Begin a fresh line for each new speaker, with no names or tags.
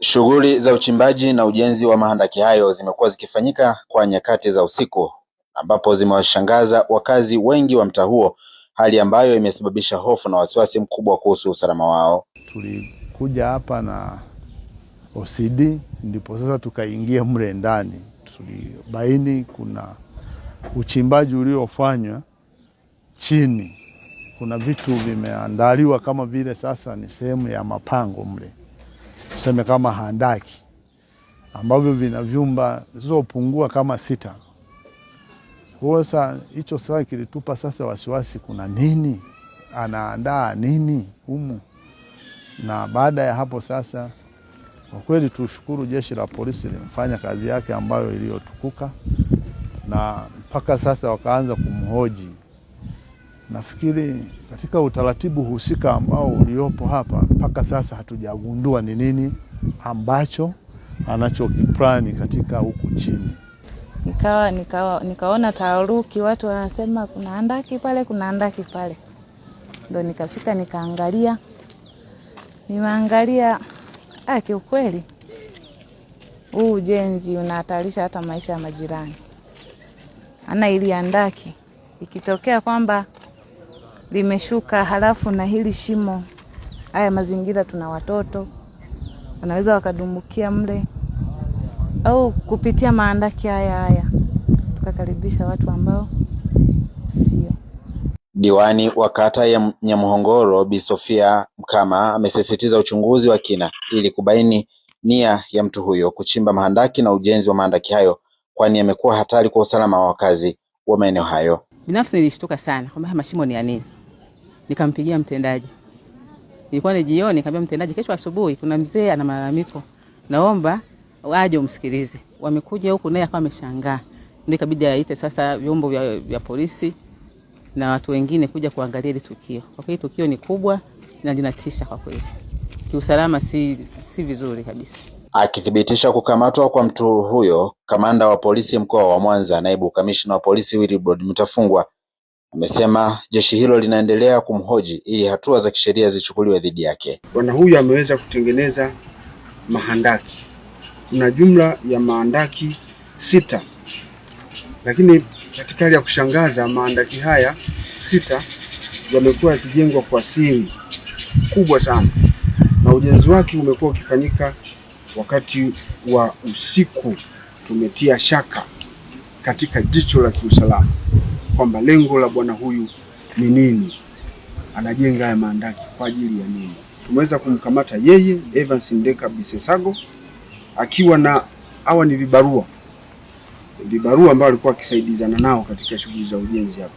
Shughuli za uchimbaji na ujenzi wa mahandaki hayo zimekuwa zikifanyika kwa nyakati za usiku, ambapo zimewashangaza wakazi wengi wa mtaa huo, hali ambayo imesababisha hofu na wasiwasi mkubwa kuhusu usalama wao.
Tulikuja hapa na OCD, ndipo sasa tukaingia mle ndani. Tulibaini kuna uchimbaji uliofanywa chini. Kuna vitu vimeandaliwa kama vile sasa ni sehemu ya mapango mle. Tuseme kama handaki ambavyo vina vyumba zisizopungua kama 6. Sasa hicho sasa kilitupa sasa wasiwasi, kuna nini? Anaandaa nini humu? Na baada ya hapo sasa kwa kweli tushukuru jeshi la polisi limefanya kazi yake ambayo iliyotukuka, na mpaka sasa wakaanza kumhoji. Nafikiri katika utaratibu husika ambao uliopo hapa mpaka sasa hatujagundua ni nini ambacho anachokiplani katika huku chini.
Nikaona taharuki, watu wanasema kuna handaki pale, kuna handaki pale. Ndio nikafika nikaangalia. Nimeangalia kiukweli huu ujenzi unahatarisha hata maisha ya majirani. Ili handaki ikitokea kwamba limeshuka halafu na hili shimo, haya mazingira, tuna watoto wanaweza wakadumbukia mle, au kupitia mahandaki haya tukakaribisha watu ambao sio.
Diwani wa kata ya Nyamuhongoro Bi Sofia Mkama amesisitiza uchunguzi wa kina ili kubaini nia ya mtu huyo kuchimba mahandaki na ujenzi wa mahandaki hayo, kwani yamekuwa hatari kwa usalama wa wakazi wa maeneo hayo.
Binafsi nilishtuka sana kwamba mashimo ni ya nini. Nikampigia mtendaji. Ilikuwa ni jioni, nikamwambia mtendaji, kesho asubuhi kuna mzee ana malalamiko, naomba waje umsikilize. Wamekuja huku naye akawa ameshangaa. Ndio ikabidi aite sasa vyombo vya polisi na watu wengine kuja kuangalia ile tukio. Kwa kweli tukio ni kubwa na linatisha kwa kweli. Kiusalama si vizuri kabisa.
Akithibitisha kukamatwa kwa mtu huyo, kamanda wa polisi mkoa wa Mwanza, naibu kamishna wa polisi Wilbrod Mutafungwa, amesema jeshi hilo linaendelea kumhoji ili hatua za kisheria zichukuliwe dhidi yake.
Bwana huyu ameweza kutengeneza mahandaki. Kuna jumla ya mahandaki 6. Lakini katika hali ya kushangaza, mahandaki haya 6 yamekuwa yakijengwa kwa siri kubwa sana, na ujenzi wake umekuwa ukifanyika wakati wa usiku. Tumetia shaka katika jicho la kiusalama kwamba lengo la bwana huyu ni nini, anajenga haya mahandaki kwa ajili ya nini. Tumeweza kumkamata yeye Evans Ndeka Bisesago akiwa na hawa ni vibarua ambao alikuwa akisaidizana nao katika shughuli za ujenzi hapa.